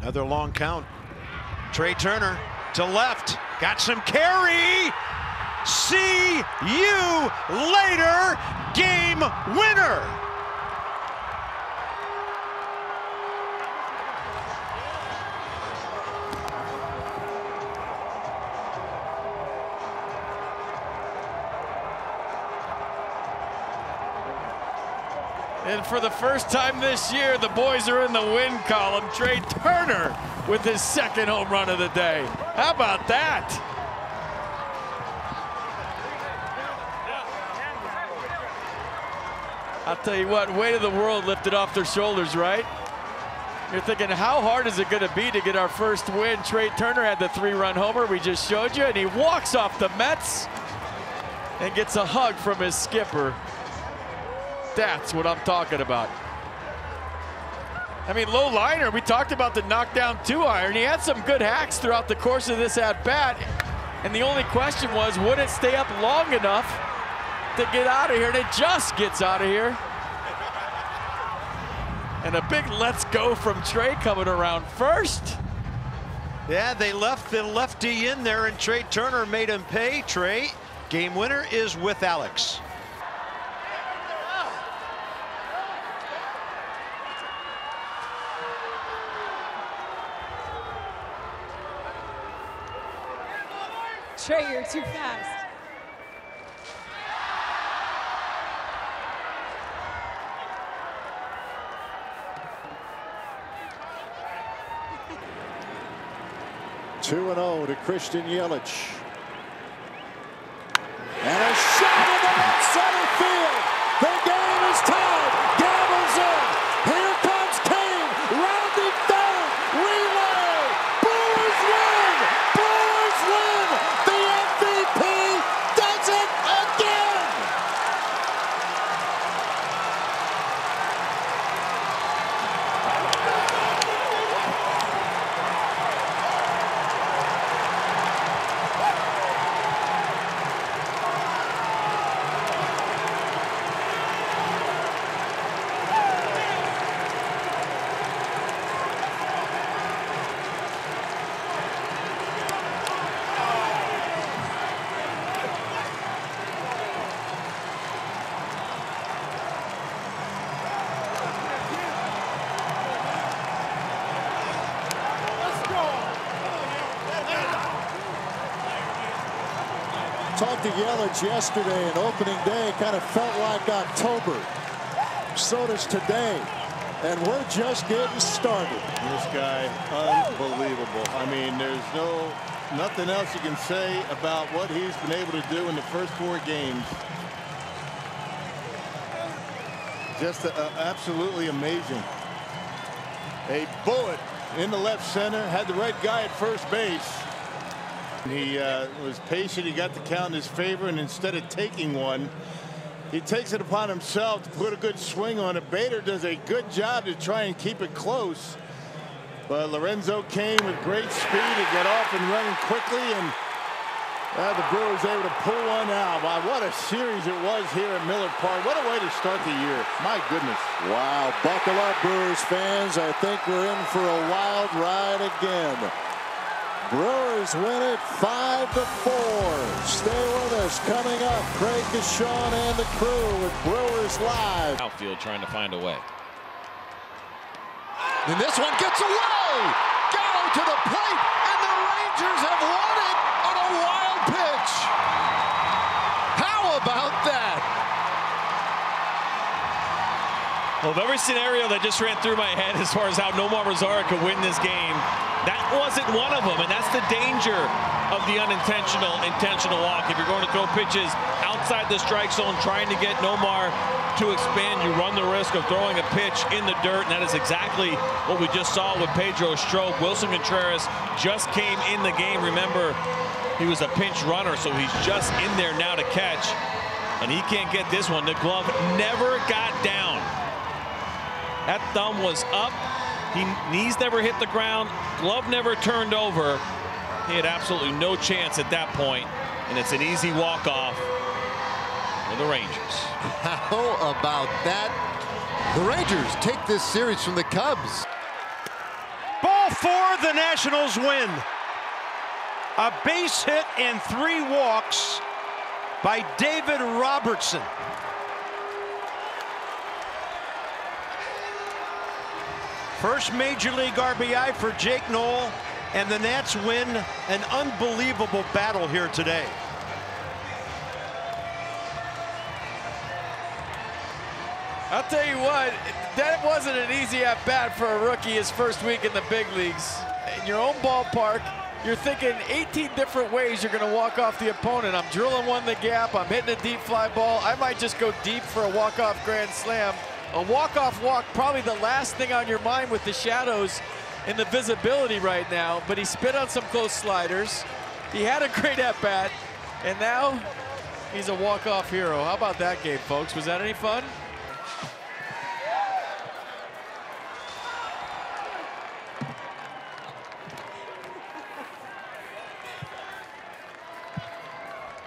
Another long count. Trey Turner to left. Got some carry. See you later. Game winner. And for the first time this year, the boys are in the win column. Trey Turner with his second home run of the day. How about that? I'll tell you what, weight of the world lifted off their shoulders, right? You're thinking, how hard is it going to be to get our first win? Trey Turner had the 3-run homer we just showed you, and he walks off the Mets and gets a hug from his skipper. That's what I'm talking about. I mean, low liner, we talked about the knockdown 2-iron. He had some good hacks throughout the course of this at-bat. And the only question was, would it stay up long enough to get out of here? And it just gets out of here. And a big let's go from Trey coming around first. Yeah, they left the lefty in there, and Trey Turner made him pay. Trey, game winner is with Alex. Trey, you're too fast. Two and 0 to Christian Yelich. And a shot in the left center field. The game is tied. Gamble's in. Here comes Kane. Rounding third. Relay. Brewers win. Brewers win. The MVP does it again. Talked to Yelich yesterday, and opening day kind of felt like October. So does today. And we're just getting started. This guy, unbelievable. I mean, there's nothing else you can say about what he's been able to do in the first 4 games. Just absolutely amazing. A bullet in the left center, had the right guy at first base. He was patient. He got the count in his favor, and instead of taking one, he takes it upon himself to put a good swing on it. Bader does a good job to try and keep it close, but Lorenzo came with great speed to get off and running quickly, and the Brewers able to pull one out. Wow, what a series it was here at Miller Park. What a way to start the year. My goodness. Wow, buckle up, Brewers fans. I think we're in for a wild ride again. Brewers win it 5-4. Stay with us. Coming up, Craig Deshawn and the crew with Brewers Live. Outfield trying to find a way. And this one gets away. Gallo to the plate, and the Rangers have won it on a wild pitch. How about that? Well, of every scenario that just ran through my head as far as how Nomar Mazara could win this game, that wasn't one of them, and that's the danger of the intentional walk. If you're going to throw pitches outside the strike zone, trying to get Nomar to expand, you run the risk of throwing a pitch in the dirt, and that is exactly what we just saw with Pedro Strop. Wilson Contreras just came in the game. Remember, he was a pinch runner, so he's just in there now to catch, and he can't get this one. The glove never got down. That thumb was up. Knees never hit the ground. Glove never turned over. He had absolutely no chance at that point, and it's an easy walk-off for the Rangers. How about that? The Rangers take this series from the Cubs. Ball 6-4, the Nationals win. A base hit and 3 walks by David Robertson. First Major League RBI for Jake Noel, and the Nats win an unbelievable battle here today. I'll tell you what, that wasn't an easy at-bat for a rookie his first week in the big leagues. In your own ballpark, you're thinking 18 different ways you're going to walk off the opponent. I'm drilling one in the gap. I'm hitting a deep fly ball. I might just go deep for a walk-off grand slam. A walk-off walk, probably the last thing on your mind with the shadows and the visibility right now. But he spit on some close sliders. He had a great at-bat. And now he's a walk-off hero. How about that game, folks? Was that any fun?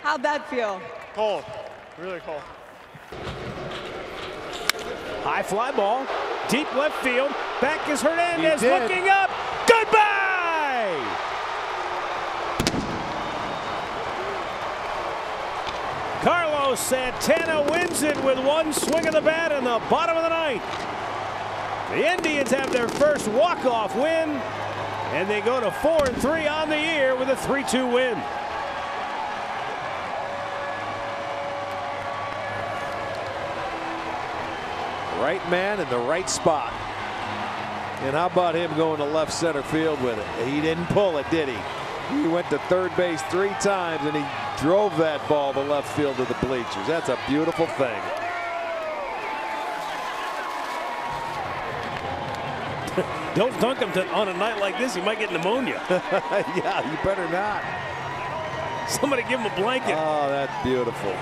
How'd that feel? Cold, really cold. High fly ball, deep left field. Back is Hernandez looking up. Goodbye! Carlos Santana wins it with one swing of the bat in the bottom of the ninth. The Indians have their first walk-off win, and they go to 4-3 on the year with a 3-2 win. Right man in the right spot. And how about him going to left center field with it? He didn't pull it, did he? He went to third base 3 times and he drove that ball to left field to the bleachers. That's a beautiful thing. Don't dunk him on a night like this. He might get pneumonia. Yeah, you better not. Somebody give him a blanket. Oh, that's beautiful.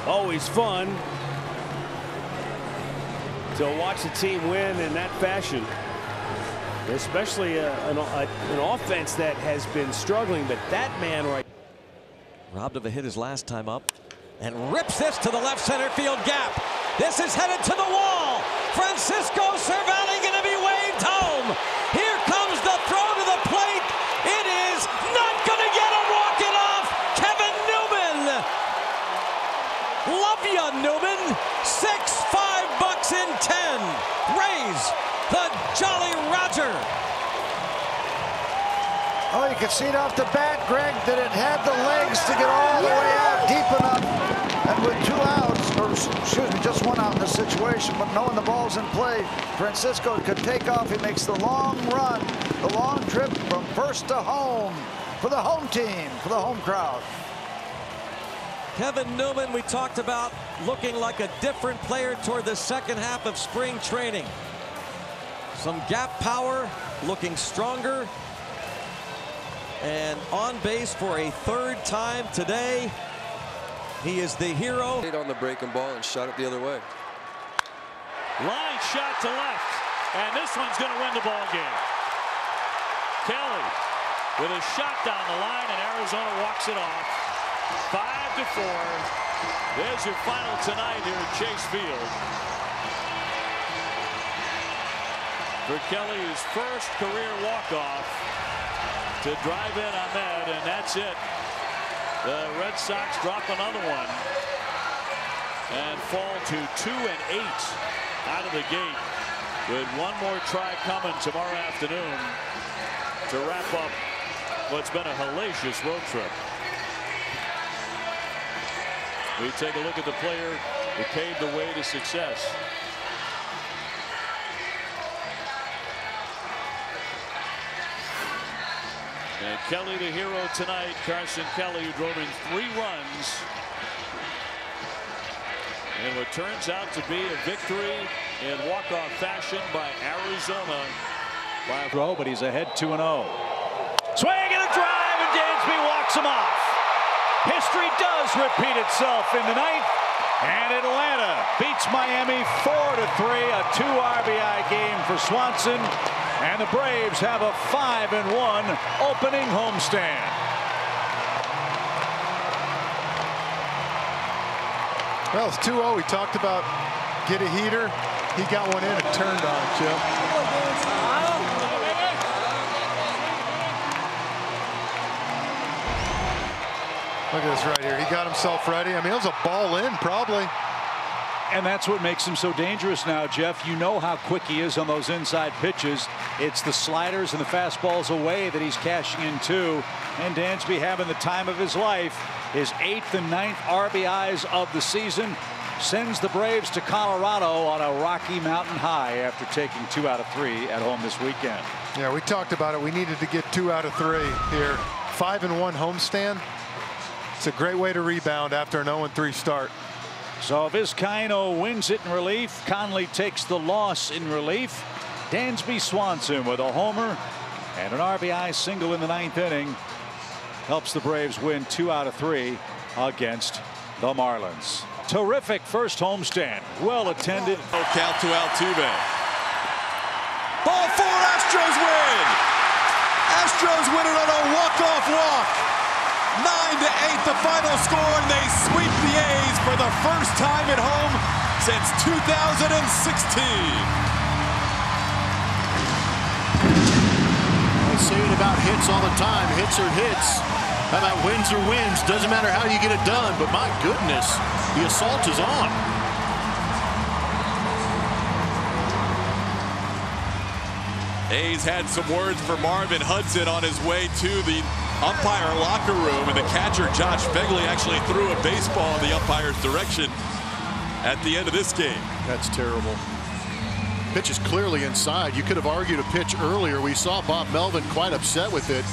Always fun to watch the team win in that fashion, especially an offense that has been struggling. But that man right. Robbed of a hit his last time up and rips this to the left center field gap. This is headed to the wall. Francisco Cervelli going to be waved home. Here comes the throw to the plate. It is not going to get him walking off. Kevin Newman. Love ya, Newman. 6-5 bucks in 10. Raise the Jolly Roger. Oh, you can see it off the bat, Greg, that it had the legs to get all the way out deep enough. And with 2 outs, or excuse me, just 1 out in this situation, but knowing the ball's in play, Francisco could take off. He makes the long run, the long trip from first to home for the home team, for the home crowd. Kevin Newman, we talked about looking like a different player toward the second half of spring training. Some gap power, looking stronger, and on base for a 3rd time today. He is the hero. On the breaking ball and shot it the other way. Line shot to left, and this one's going to win the ball game. Kelly with a shot down the line, and Arizona walks it off. 5-4. There's your final tonight here at Chase Field. For Kelly, his first career walk-off to drive in Ahmed, and that's it. The Red Sox drop another one and fall to 2-8 out of the gate, with one more try coming tomorrow afternoon to wrap up what's been a hellacious road trip. We take a look at the player who paved the way to success. And Kelly, the hero tonight, Carson Kelly, who drove in 3 runs in what turns out to be a victory in walk-off fashion by Arizona. But he's ahead 2-0. Swing and a drive, and Dansby walks him off. History does repeat itself in the 9th, and Atlanta beats Miami 4-3, a 2 RBI game for Swanson, and the Braves have a 5-1 opening homestand. Well, it's 2-0. We talked about get a heater, He got one in and turned on it, Chip. Look at this right here. He got himself ready. I mean, it was a ball in, probably. And that's what makes him so dangerous now, Jeff. You know how quick he is on those inside pitches. It's the sliders and the fastballs away that he's cashing into. And Dansby having the time of his life. His 8th and 9th RBIs of the season sends the Braves to Colorado on a Rocky Mountain high after taking 2 out of 3 at home this weekend. Yeah, we talked about it. We needed to get 2 out of 3 here. 5-1 homestand. It's a great way to rebound after an 0-3 start. So Vizcaino wins it in relief. Conley takes the loss in relief. Dansby Swanson with a homer and an RBI single in the 9th inning helps the Braves win 2 out of 3 against the Marlins. Terrific first homestand. Well attended. Count to Altuve. Ball 4, Astros win. Astros win it on a walk-off walk. 9-8 the final score, and they sweep the A's for the first time at home since 2016. I say it about hits all the time. Hits are hits. How about wins are wins? Doesn't matter how you get it done, but my goodness, the assault is on. A's had some words for Marvin Hudson on his way to the umpire locker room, and the catcher Josh Begley actually threw a baseball in the umpire's direction at the end of this game. That's terrible. Pitch is clearly inside. You could have argued a pitch earlier. We saw Bob Melvin quite upset with it,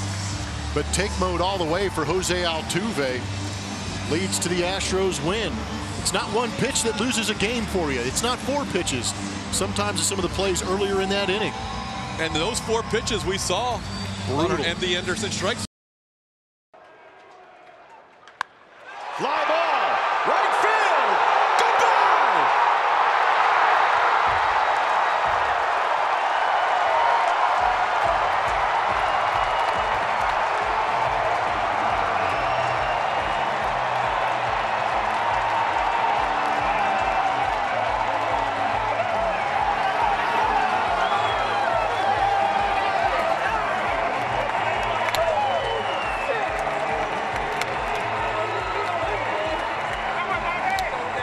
but take mode all the way for Jose Altuve leads to the Astros win. It's not one pitch that loses a game for you. It's not 4 pitches. Sometimes it's some of the plays earlier in that inning. And those 4 pitches we saw brutal. And the Anderson strike. Fly ball, right field, goodbye!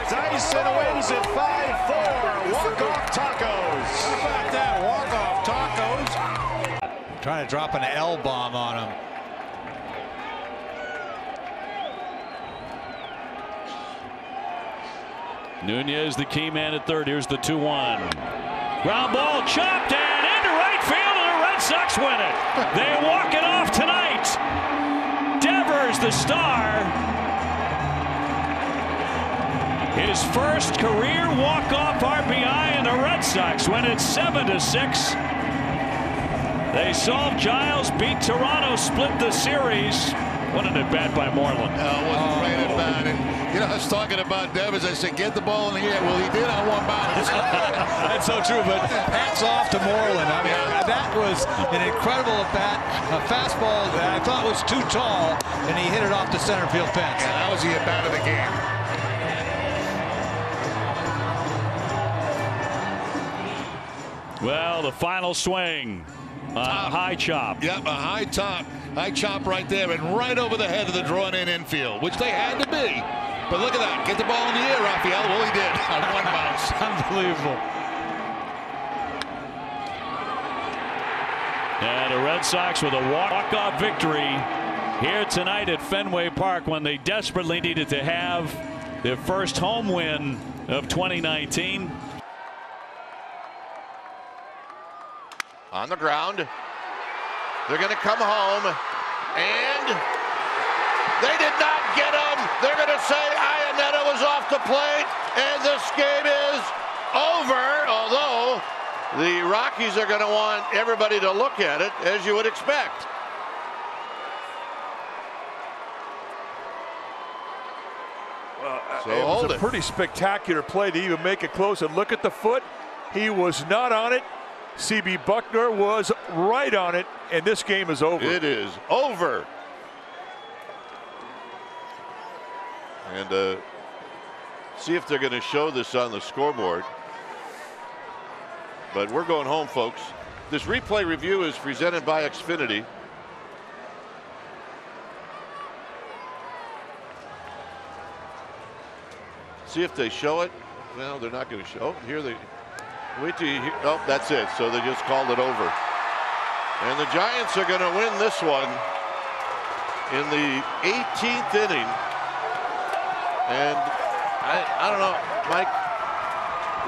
Tyson wins it 5-4. Walk-off tacos. How about that? Walk-off tacos. Trying to drop an L-bomb on him. Nunez, the key man at third. Here's the 2-1. Ground ball chopped and into right field, and the Red Sox win it. They walk it off tonight. Devers, the star. His first career walk-off RBI, and the Red Sox win it 7-6. They solved Giles, beat Toronto, split the series. What an at-bat by Moreland. Wasn't great at bat. And, you know, I was talking about Devers. I said, get the ball in the air. Well, he did on 1 bounce. That's so true, but hats off to Moreland. I mean, that was an incredible at-bat. A fastball that I thought was too tall, and he hit it off the center field fence. Yeah, that was the at-bat of the game. Well, the final swing. High chop. Yep, a high chop right there, and right over the head of the drawn-in infield, which they had to be. But look at that. Get the ball in the air, Rafael. Well, he did on 1 bounce. Unbelievable. And the Red Sox with a walk-off victory here tonight at Fenway Park when they desperately needed to have their first home win of 2019. On the ground. They're going to come home, and they did not get him. They're going to say Iannetta was off the plate, and this game is over, although the Rockies are going to want everybody to look at it, as you would expect. Well, it was a pretty spectacular play to even make it close. And look at the foot. He was not on it. C.B. Buckner was right on it, and this game is over. It is over. And see if they're going to show this on the scoreboard. But we're going home, folks. This replay review is presented by Xfinity. See if they show it. Well, they're not going to show. Oh, here they. Wait till you hear. Oh, that's it. So they just called it over. And the Giants are going to win this one in the 18th inning. And I don't know, Mike,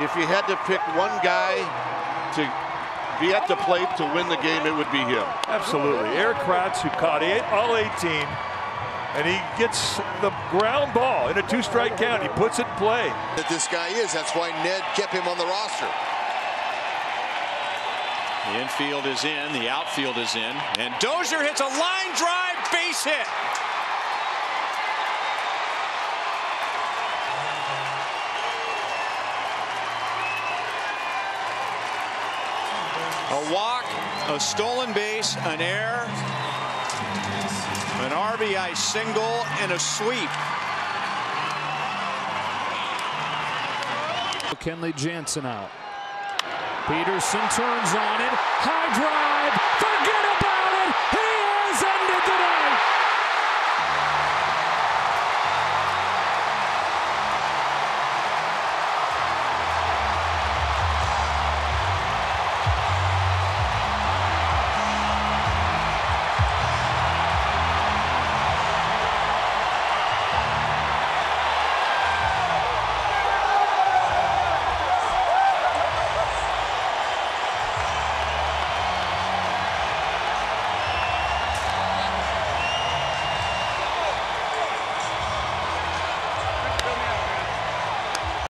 if you had to pick one guy to be at the plate to win the game, it would be him. Absolutely. Eric Kratz, who caught all 18, and he gets the ground ball in a 2-strike count. He puts it in play. That this guy is. That's why Ned kept him on the roster. The infield is in, the outfield is in, and Dozier hits a line drive base hit. A walk, a stolen base, an error, an RBI single, and a sweep. Kenley Jansen out. Peterson turns on it. High drive. Forget it!